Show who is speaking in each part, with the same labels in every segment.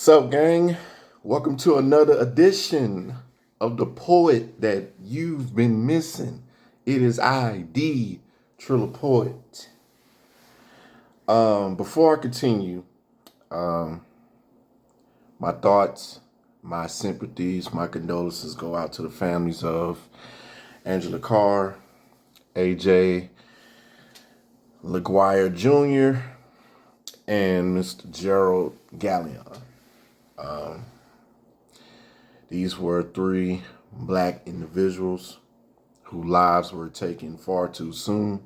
Speaker 1: Sup, gang? Welcome to another edition of the poet that you've been missing. It is I, the Trilla Poet. Before I continue, my thoughts, my sympathies, my condolences go out to the families of Angela Carr, AJ LaGuire Jr., and Mr. Gerald Gallion. These were three black individuals whose lives were taken far too soon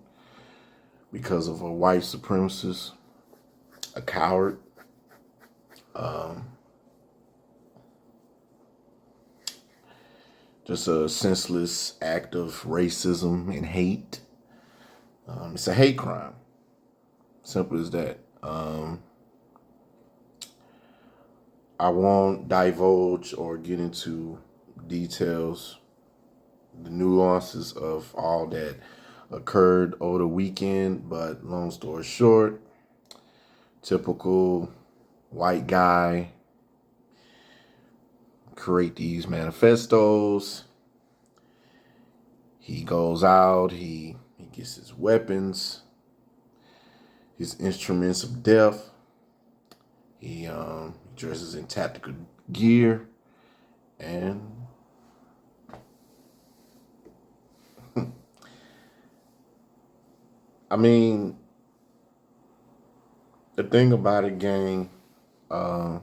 Speaker 1: because of a white supremacist, a coward, just a senseless act of racism and hate. It's a hate crime. Simple as that. I won't divulge or get into details, the nuances of all that occurred over the weekend, but long story short, typical white guy create these manifestos. He goes out, he gets his weapons, his instruments of death. He dresses in tactical gear, and I mean, the thing about it, gang, I'm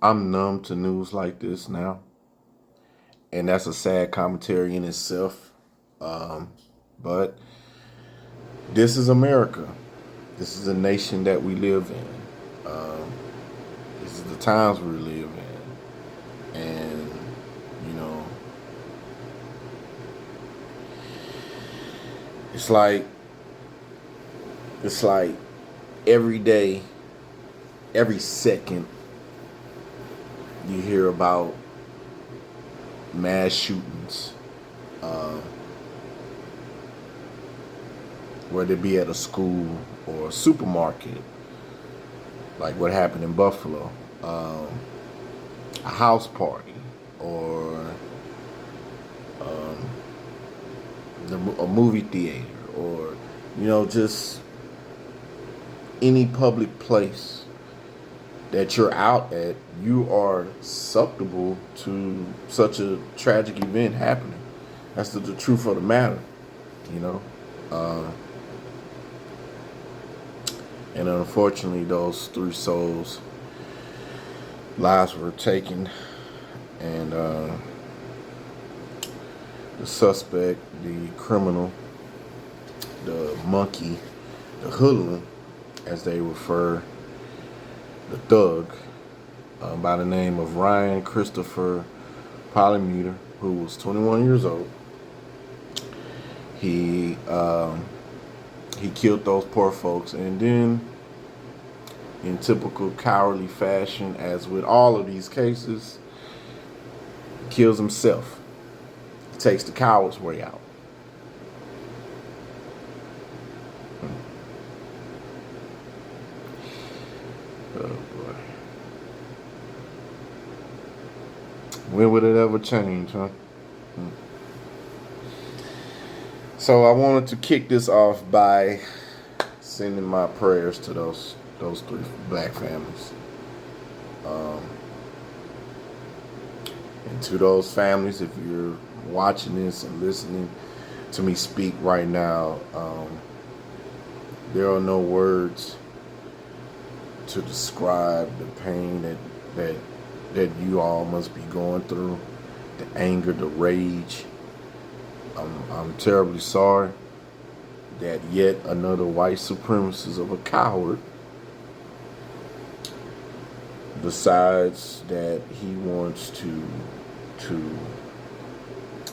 Speaker 1: numb to news like this now, and that's a sad commentary in itself. But this is America. This is a nation that we live in. This is the times we live in. And, you know, it's like every day, every second, you hear about mass shootings. Whether it be at a school or a supermarket, like what happened in Buffalo, a house party, or a movie theater, or, just any public place that you're out at, you are susceptible to such a tragic event happening. That's the truth of the matter, And unfortunately, those three souls' lives were taken, and the suspect, the criminal, the monkey, the hoodlum, as they refer, the thug, by the name of Ryan Christopher Polymeter, who was 21 years old. He killed those poor folks, and then, in typical cowardly fashion, as with all of these cases, kills himself. He takes the coward's way out. Oh boy. When would it ever change, huh? So I wanted to kick this off by sending my prayers to those three black families. And to those families, if you're watching this and listening to me speak right now, there are no words to describe the pain that you all must be going through, the anger, the rage. I'm terribly sorry that yet another white supremacist of a coward decides that he wants to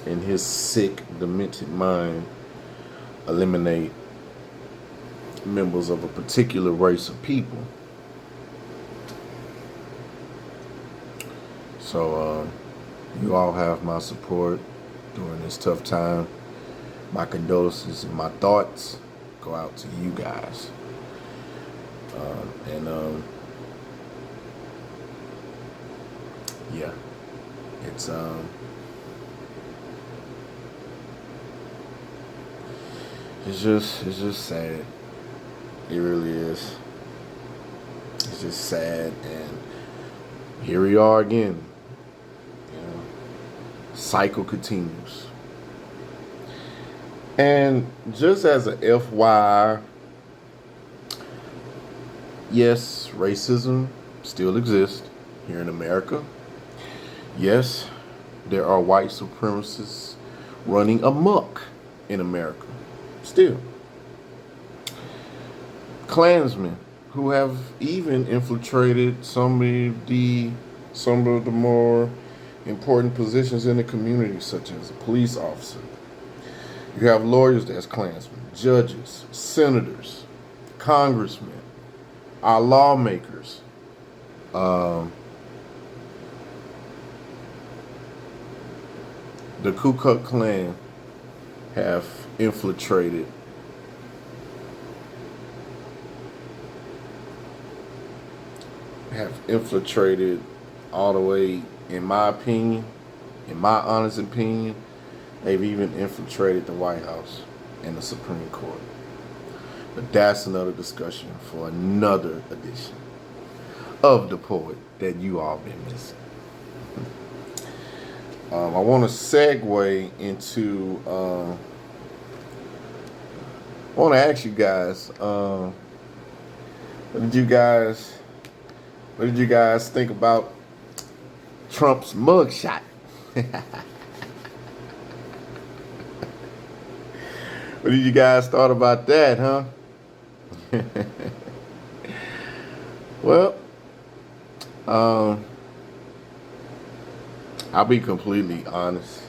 Speaker 1: in his sick, demented mind, eliminate members of a particular race of people. So you all have my support during this tough time. My condolences and my thoughts go out to you guys. And yeah, it's it's just sad. It really is. It's just sad, and here we are again. You know, cycle continues. And just as a FYI, yes, racism still exists here in America. Yes, there are white supremacists running amok in America. Still. Klansmen who have even infiltrated some of the more important positions in the community, such as a police officer. You have lawyers that's Klansmen, judges, senators, congressmen, our lawmakers. The Ku Klux Klan have infiltrated all the way, in my opinion, in my honest opinion, they've even infiltrated the White House and the Supreme Court. But that's another discussion for another edition of The Poet that you all been missing. I want to segue into, I want to ask you guys, what did you guys think about Trump's mugshot? What did you guys thought about that, huh? Well, I'll be completely honest.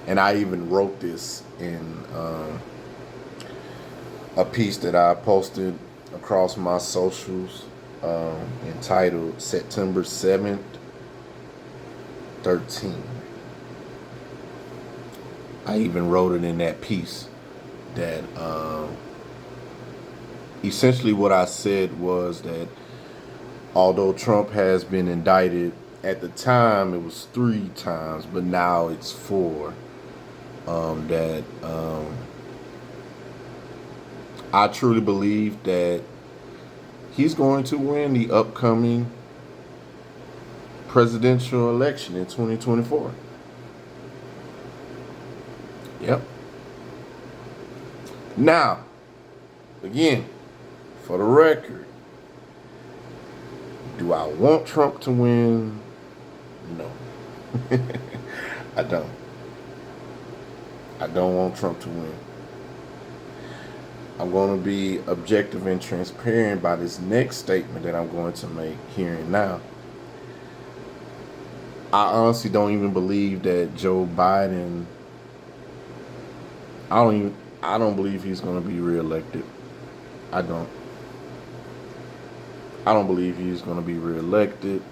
Speaker 1: And I even wrote this in a piece that I posted across my socials, entitled September 7th, 13. I even wrote it in that piece that essentially what I said was that although Trump has been indicted, at the time it was 3 times, but now it's 4, I truly believe that he's going to win the upcoming presidential election in 2024. Yep. Now, again, for the record, do I want Trump to win? No. I don't. I don't want Trump to win. I'm going to be objective and transparent by this next statement that I'm going to make here and now. I honestly don't even believe that Joe Biden, I don't believe he's going to be reelected. I don't believe he's going to be reelected.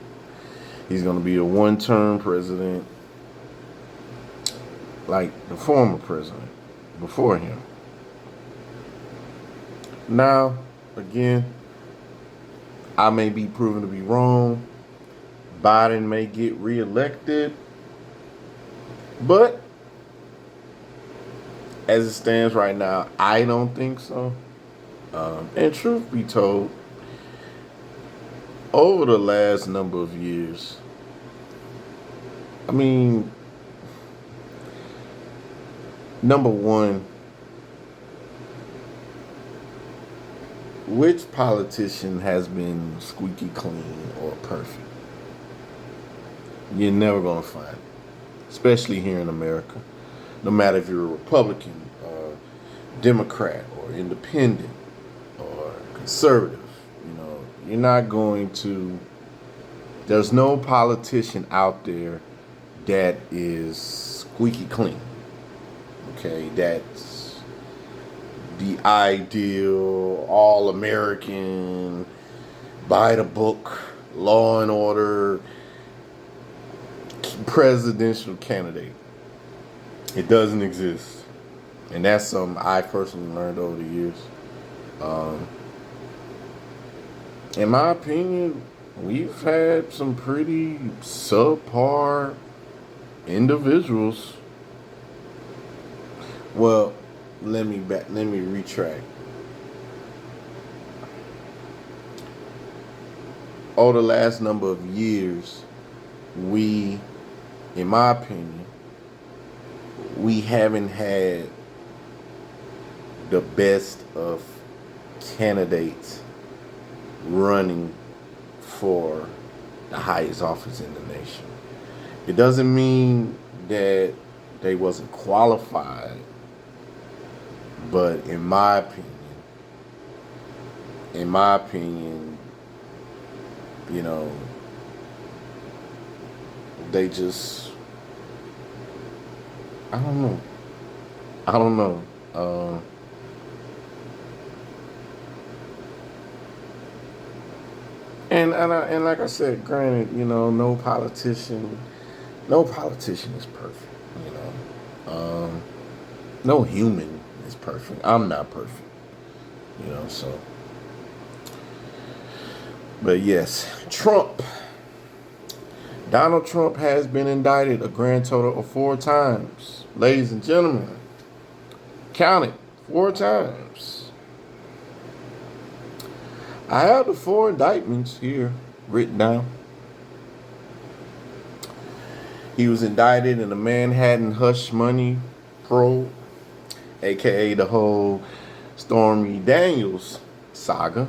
Speaker 1: He's going to be a one-term president like the former president before him. Now, again, I may be proven to be wrong. Biden may get reelected. But as it stands right now, I don't think so. And truth be told, over the last number of years, I mean, number one, which politician has been squeaky clean or perfect? You're never going to find it, especially here in America. No matter if you're a Republican or Democrat or independent or conservative, you're not going to, there's no politician out there that is squeaky clean. Okay, that's the ideal, all-American, by-the-book, law and order, presidential candidate. It doesn't exist. And that's something I personally learned over the years. Um, in my opinion, we've had some pretty subpar individuals. Well, let me retract. Over the last number of years, we, in my opinion, we haven't had the best of candidates running for the highest office in the nation. It doesn't mean that they wasn't qualified, but in my opinion, you know, they just, I don't know. I don't know. And like I said, granted, no politician is perfect. You no human is perfect. I'm not perfect. So. But yes, Donald Trump has been indicted a grand total of 4 times. Ladies and gentlemen, count it, 4 times. I have the 4 indictments here written down. He was indicted in the Manhattan hush money probe, aka the whole Stormy Daniels saga.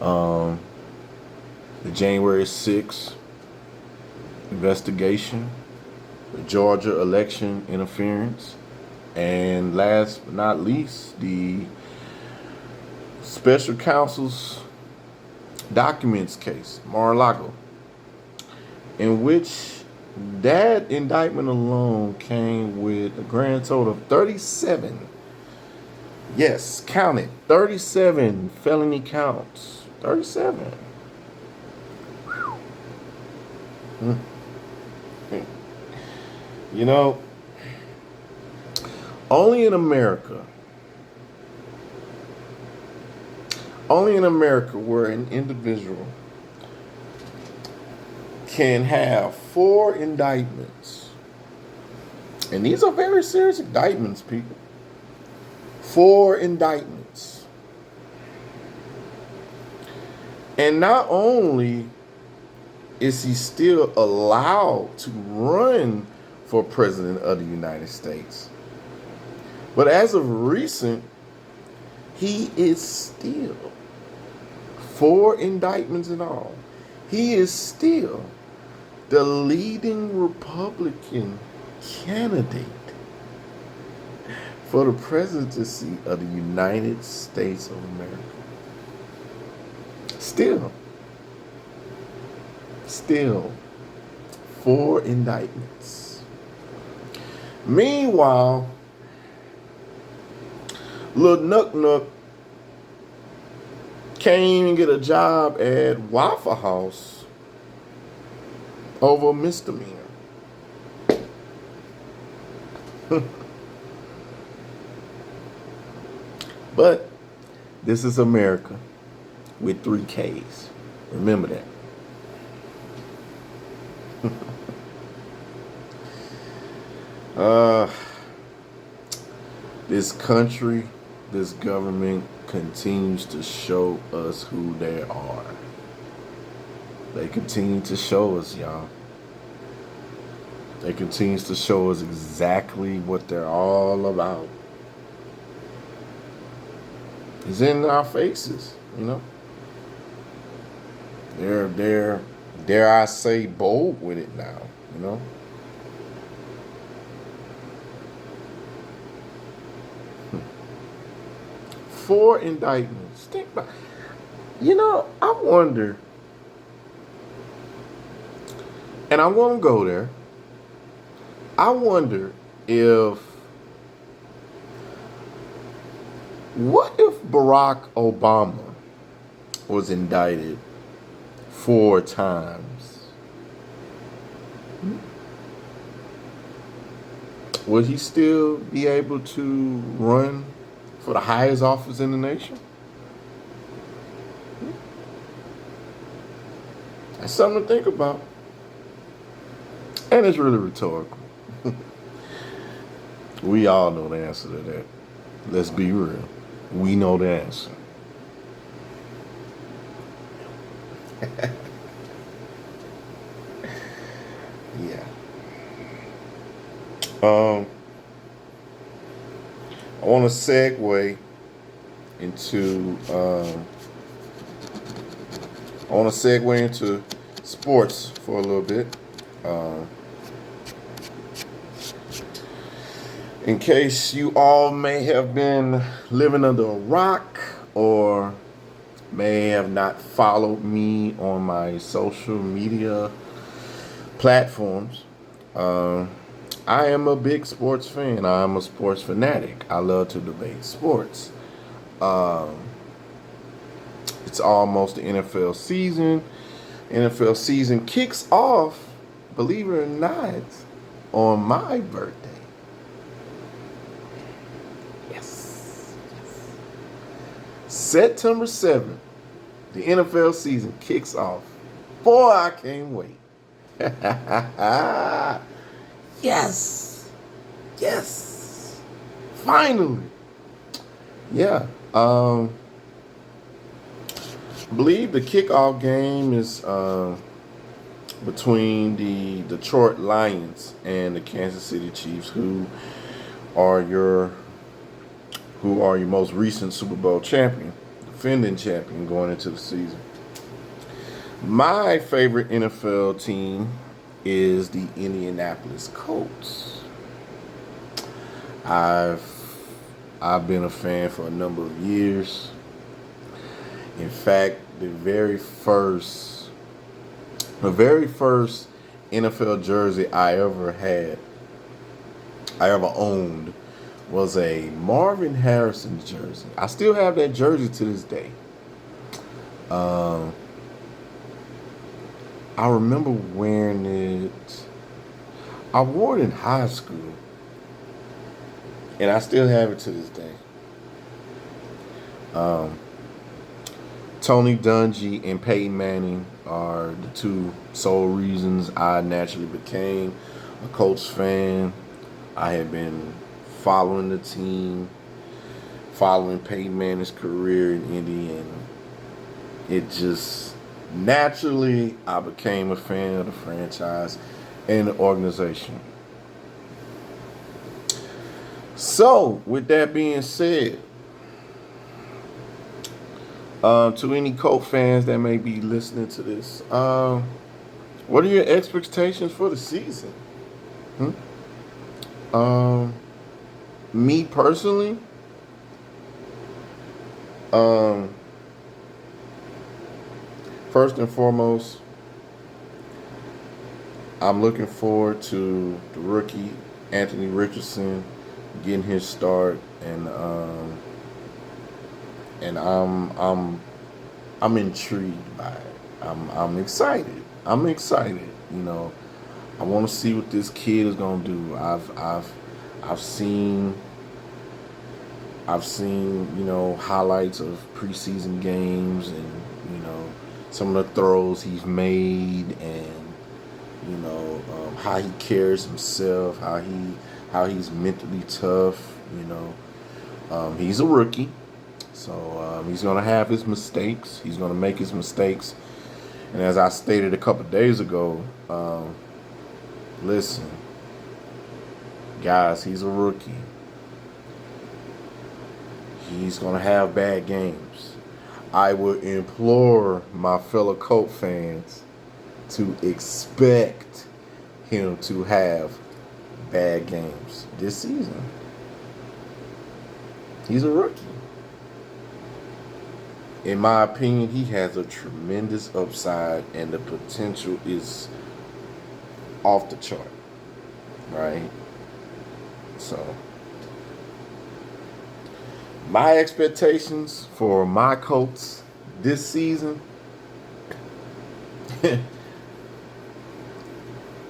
Speaker 1: The January 6th investigation, the Georgia election interference, and last but not least, the special counsel's documents case, Mar-a-Lago, in which that indictment alone came with a grand total of 37. Yes, count it, 37 felony counts. 37. Only in America where an individual can have 4 indictments. And these are very serious indictments, people. 4 indictments. And not only is he still allowed to run for president of the United States, but as of recent, he is still 4 indictments in all. He is still the leading Republican candidate for the presidency of the United States of America. Still 4 indictments. Meanwhile, Lil Nook can't even get a job at Waffle House over a misdemeanor. But this is America with 3 Ks. Remember that. This country, this government continues to show us who they are. They continue to show us, y'all. They continue to show us exactly what they're all about. It's in our faces, They're dare I say, bold with it now, 4 indictments. Think about, I wonder, and I'm going to go there. I wonder what if Barack Obama was indicted 4 times? Would he still be able to run for the highest office in the nation? That's something to think about. And it's really rhetorical. We all know the answer to that. Let's be real. We know the answer. Yeah. I want to segue into sports for a little bit. In case you all may have been living under a rock or may have not followed me on my social media platforms, I am a big sports fan. I am a sports fanatic. I love to debate sports. It's almost the NFL season. NFL season kicks off, believe it or not, on my birthday. Yes. September 7th, the NFL season kicks off. Boy, I can't wait. Yes. Yes. Finally. Yeah. I believe the kickoff game is between the Detroit Lions and the Kansas City Chiefs, who are your most recent Super Bowl champion, defending champion going into the season. My favorite NFL team is the Indianapolis Colts. I've been a fan for a number of years. In fact, the very first NFL jersey I ever owned, was a Marvin Harrison jersey. I still have that jersey to this day. I remember wearing it. I wore it in high school, and I still have it to this day. Tony Dungy and Peyton Manning are the two sole reasons I naturally became a Colts fan. I had been following the team, following Peyton Manning's career in Indy, and it just naturally I became a fan of the franchise and the organization. So, with that being said, to any Colt fans that may be listening to this, what are your expectations for the season? Me personally, first and foremost, I'm looking forward to the rookie Anthony Richardson getting his start, and I'm intrigued by it. I'm excited. You know, I want to see what this kid is gonna do. I've seen highlights of preseason games, and some of the throws he's made, and how he carries himself, how he's mentally tough. He's a rookie. So he's going to have his mistakes. He's going to make his mistakes. And as I stated a couple of days ago, listen, guys, he's a rookie. He's going to have bad games. I would implore my fellow Colt fans to expect him to have bad games this season. He's a rookie. In my opinion, he has a tremendous upside, and the potential is off the chart, right? So, my expectations for my Colts this season, I'm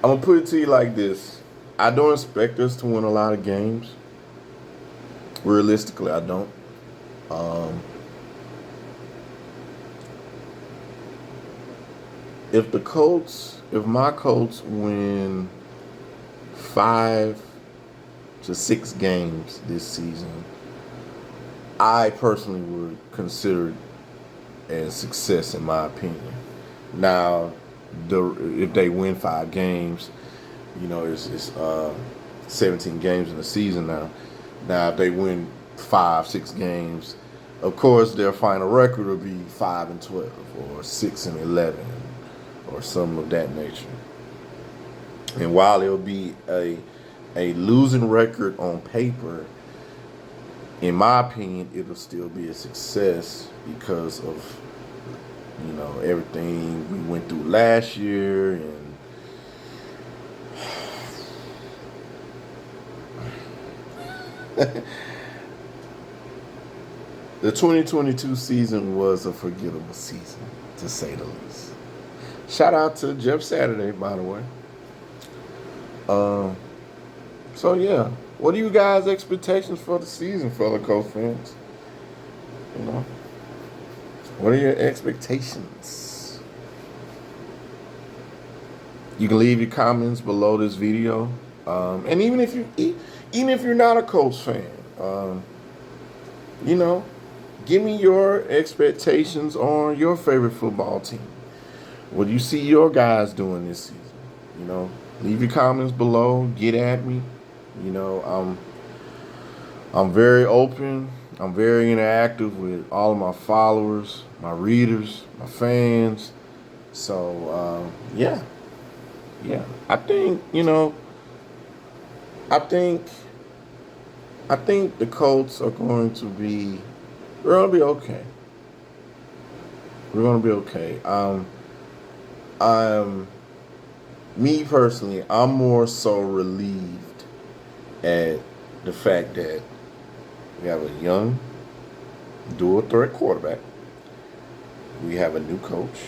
Speaker 1: going to put it to you like this. I don't expect us to win a lot of games. Realistically, I don't. Um, if my Colts win 5 to 6 games this season, I personally would consider it as success in my opinion. Now, if they win 5 games, it's 17 games in the season now. Now, if they win 5, 6 games, of course their final record will be 5-12 or 6-11 or something of that nature. And while it'll be a losing record on paper, in my opinion, it'll still be a success because of everything we went through last year and the 2022 season was a forgettable season, to say the least. Shout out to Jeff Saturday, by the way. So yeah, what are you guys' expectations for the season, fellow Colts fans? What are your expectations? You can leave your comments below this video, and even if you're not a Colts fan, give me your expectations on your favorite football team. What do you see your guys doing this season? Leave your comments below. Get at me. I'm very open. I'm very interactive with all of my followers, my readers, my fans. So yeah. I think the Colts are going to be. We're gonna be okay. We're gonna be okay. Me personally, I'm more so relieved at the fact that we have a young dual threat quarterback. We have a new coach,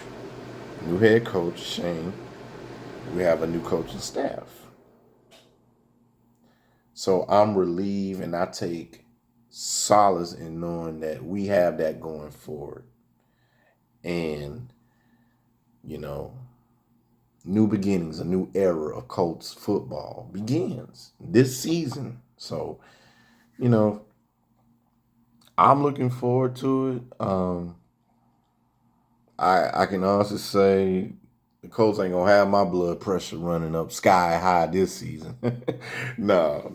Speaker 1: new head coach, Shane. We have a new coaching staff. So I'm relieved and I take solace in knowing that we have that going forward. And, new beginnings, a new era of Colts football begins this season. So, I'm looking forward to it. I can honestly say the Colts ain't gonna have my blood pressure running up sky high this season. No.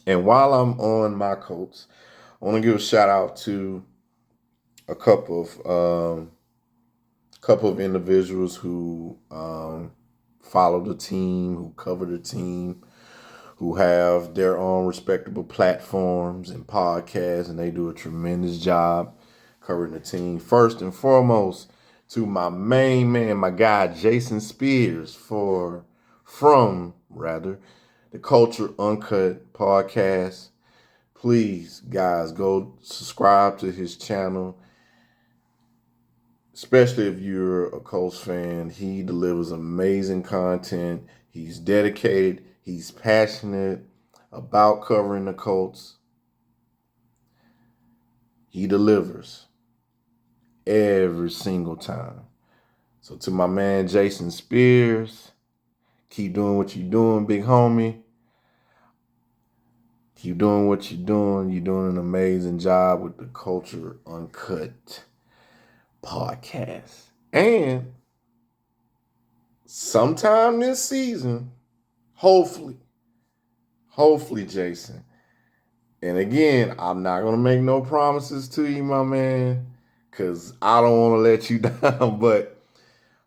Speaker 1: And while I'm on my Colts, I want to give a shout out to a couple of individuals who follow the team, who cover the team, who have their own respectable platforms and podcasts, and they do a tremendous job covering the team. First and foremost, to my main man, my guy Jason Spears from the Culture Uncut podcast. Please, guys, go subscribe to his channel. Especially if you're a Colts fan, he delivers amazing content. He's dedicated. He's passionate about covering the Colts. He delivers every single time. So to my man Jason Spears, keep doing what you're doing, big homie. Keep doing what you're doing. You're doing an amazing job with the Culture Uncut podcast. And sometime this season, hopefully, Jason. And again, I'm not going to make no promises to you, my man, because I don't want to let you down. But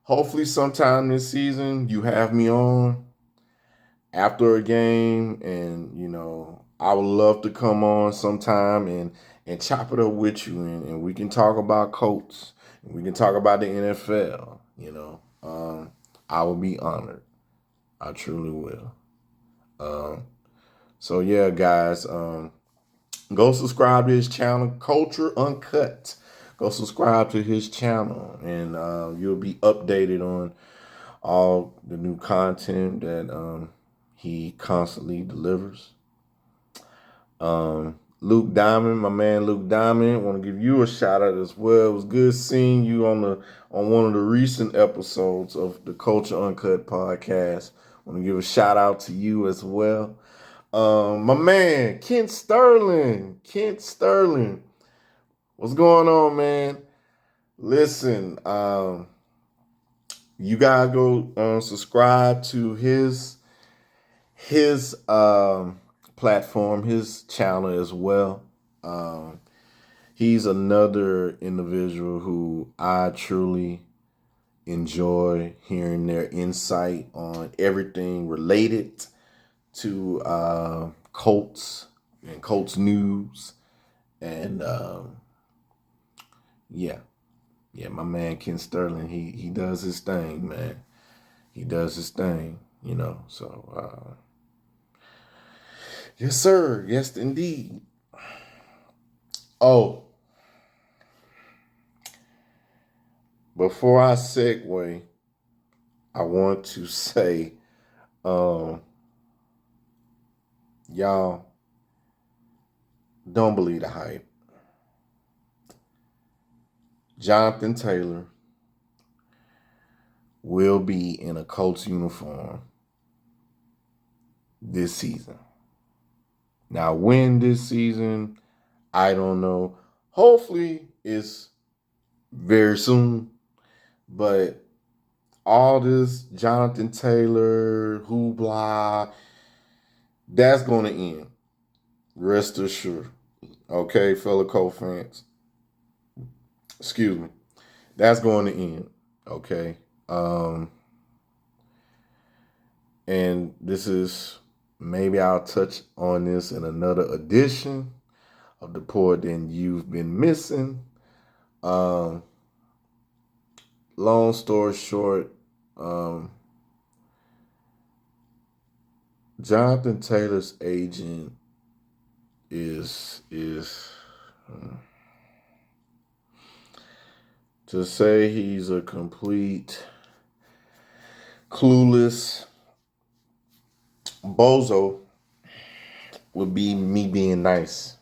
Speaker 1: hopefully sometime this season, you have me on after a game. And, I would love to come on sometime and chop it up with you. And we can talk about Colts. And we can talk about the NFL, I will be honored. I truly will. So yeah, guys, go subscribe to his channel, Culture Uncut. Go subscribe to his channel, and you'll be updated on all the new content that he constantly delivers. Luke Diamond, my man Luke Diamond, want to give you a shout out as well. It was good seeing you on one of the recent episodes of the Culture Uncut podcast. Want to give a shout out to you as well. My man Kent Sterling, what's going on, man? Listen, you guys go subscribe to his platform, his channel as well. He's another individual who I truly enjoy hearing their insight on everything related to Colts and Colts news. And yeah, my man Ken Sterling, he does his thing, man. He does his thing, So yes, sir. Yes, indeed. Oh, before I segue, I want to say, y'all, don't believe the hype. Jonathan Taylor will be in a Colts uniform this season. Now, when this season, I don't know. Hopefully, it's very soon. But all this Jonathan Taylor, hoopla, that's going to end. Rest assured. Okay, fellow Colts fans. Excuse me. That's going to end. Okay. And this is, maybe I'll touch on this in another edition of the Poor Than You've Been Missing. Long story short, Jonathan Taylor's agent is to say he's a complete clueless bozo would be me being nice.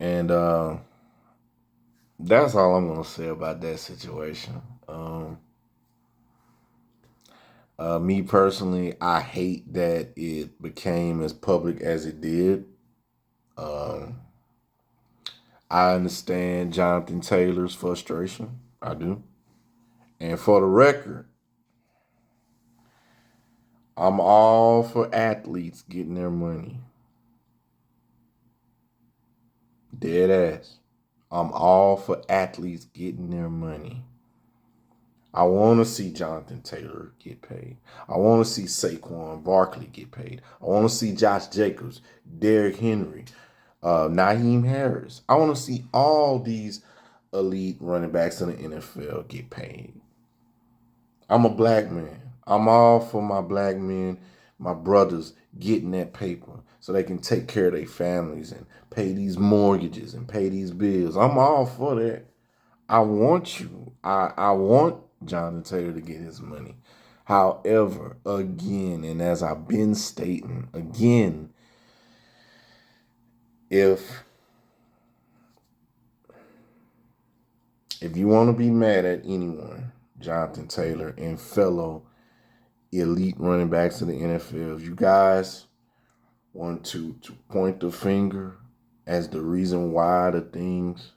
Speaker 1: And that's all I'm going to say about that situation. Me personally, I hate that it became as public as it did. I understand Jonathan Taylor's frustration. I do. And for the record, I'm all for athletes getting their money. Dead ass. I'm all for athletes getting their money. I want to see Jonathan Taylor get paid. I want to see Saquon Barkley get paid. I want to see Josh Jacobs, Derrick Henry, Naheem Harris. I want to see all these elite running backs in the NFL get paid. I'm a black man. I'm all for my black men, my brothers, getting that paper so they can take care of their families and pay these mortgages and pay these bills. I'm all for that. I want you. I want Jonathan Taylor to get his money. However, again, and as I've been stating, again, if you want to be mad at anyone, Jonathan Taylor and fellow elite running backs in the NFL, if you guys want to point the finger as the reason why the things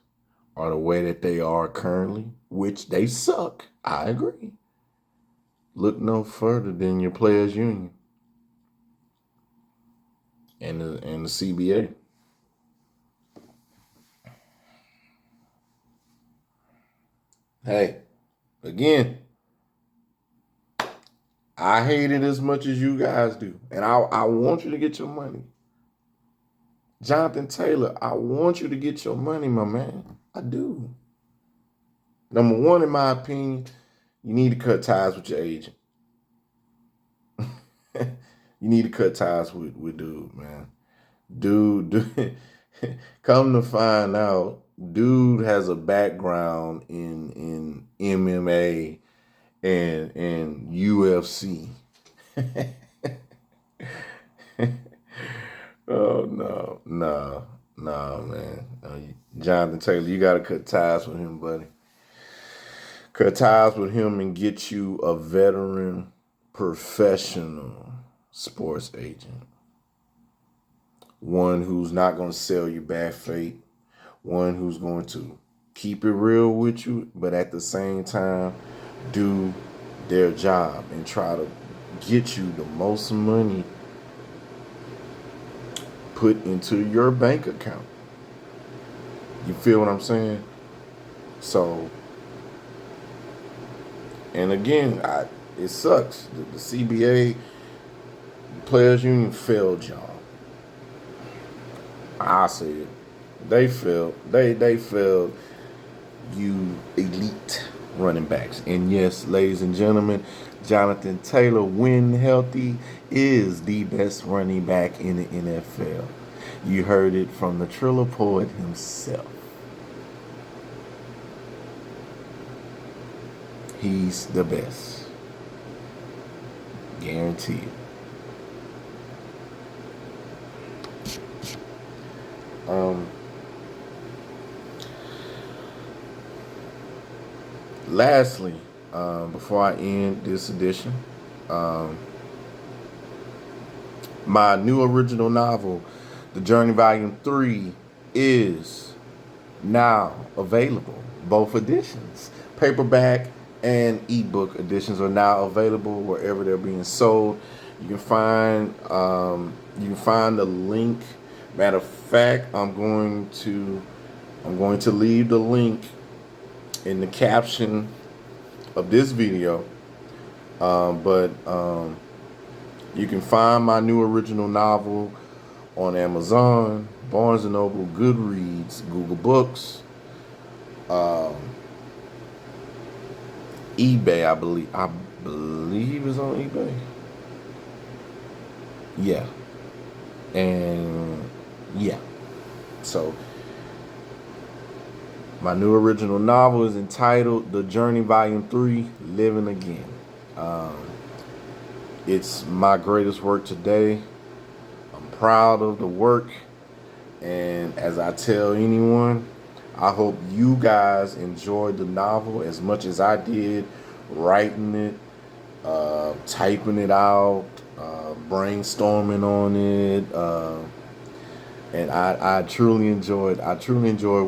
Speaker 1: are the way that they are currently, which they suck, I agree. Look no further than your players' union and the CBA. Hey, again, I hate it as much as you guys do. And I want you to get your money. Jonathan Taylor, I want you to get your money, my man. I do. Number one, in my opinion, you need to cut ties with your agent. You need to cut ties with dude, man. Dude, come to find out, dude has a background in MMA and UFC. no, man. Jonathan Taylor, you got to cut ties with him, buddy. Cut ties with him and get you a veteran, professional sports agent. One who's not going to sell you bad faith. One who's going to keep it real with you, but at the same time, do their job and try to get you the most money put into your bank account. You feel what I'm saying? So, and again, it sucks. The CBA, Players Union, failed y'all. I say it. They failed. They failed you elite running backs. And yes, ladies and gentlemen, Jonathan Taylor, when healthy, is the best running back in the NFL. You heard it from the Trilla poet himself. He's the best. Guaranteed. Lastly, before I end this edition, my new original novel, The Journey Volume 3, is now available. Both editions, paperback and ebook editions, are now available wherever they're being sold. You can find the link. Matter of fact, I'm going to leave the link in the caption of this video. But you can find my new original novel on Amazon, Barnes & Noble, Goodreads, Google Books, eBay. I believe is on eBay. Yeah. And yeah. So my new original novel is entitled The Journey Volume 3, Living Again. It's my greatest work today. I'm proud of the work. And as I tell anyone, I hope you guys enjoyed the novel as much as I did writing it, typing it out, brainstorming on it. And I truly enjoyed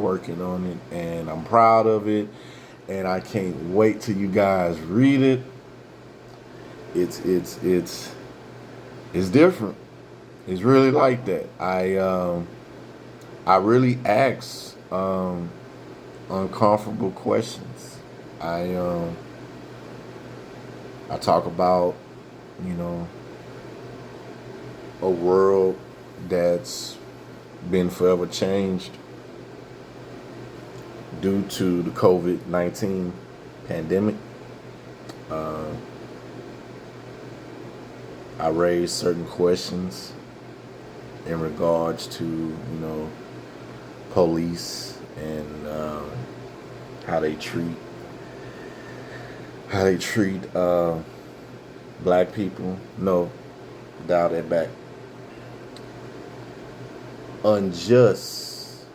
Speaker 1: working on it, and I'm proud of it, and I can't wait till you guys read it. It's different. It's really like that. I really ask uncomfortable questions. I talk about, a world that's been forever changed due to the COVID-19 pandemic. I raised certain questions in regards to, police and how they treat black people. No, dial that back. Unjust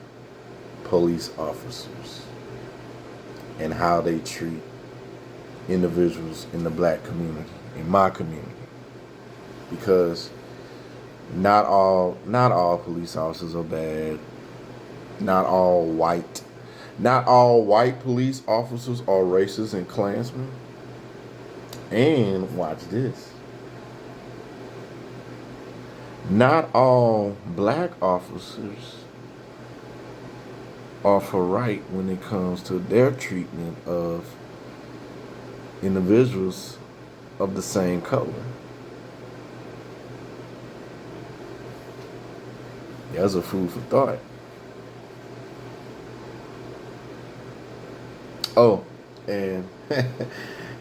Speaker 1: police officers and how they treat individuals in the black community, in my community. Because not all police officers are bad. Not all white police officers are racist and Klansmen. And watch this. Not all black officers are for right when it comes to their treatment of individuals of the same color. That's a food for thought. Oh, and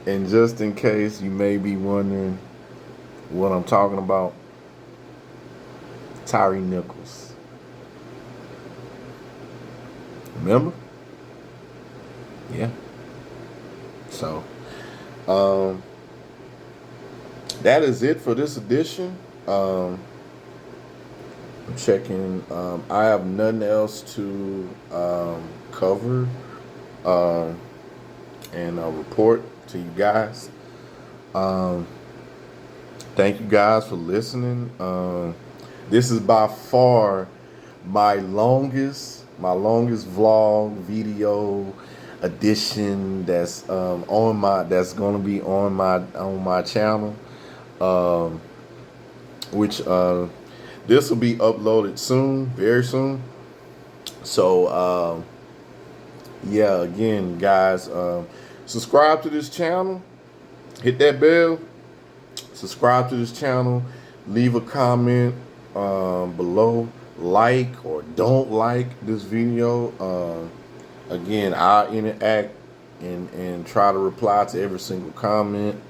Speaker 1: and just in case you may be wondering what I'm talking about, Tyree Nichols. Remember? Yeah. So, that is it for this edition. I'm checking. I have nothing else to cover and report to you guys. Um, Thank you guys for listening. This is by far my longest vlog video edition that's gonna be on my channel. Um, which this will be uploaded soon, very soon. So yeah, again, guys, subscribe to this channel, hit that bell, subscribe to this channel, leave a comment below, like or don't like this video. Again, I interact and try to reply to every single comment.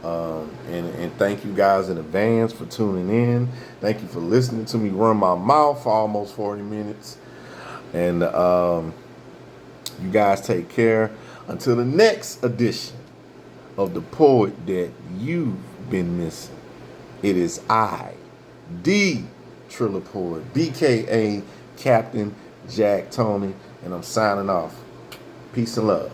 Speaker 1: And thank you guys in advance for tuning in. Thank you for listening to me run my mouth for almost 40 minutes. And you guys take care until the next edition of the poet that you've been missing. It is I, the Trilla Poet, BKA Captain Jack Tony, and I'm signing off. Peace and love.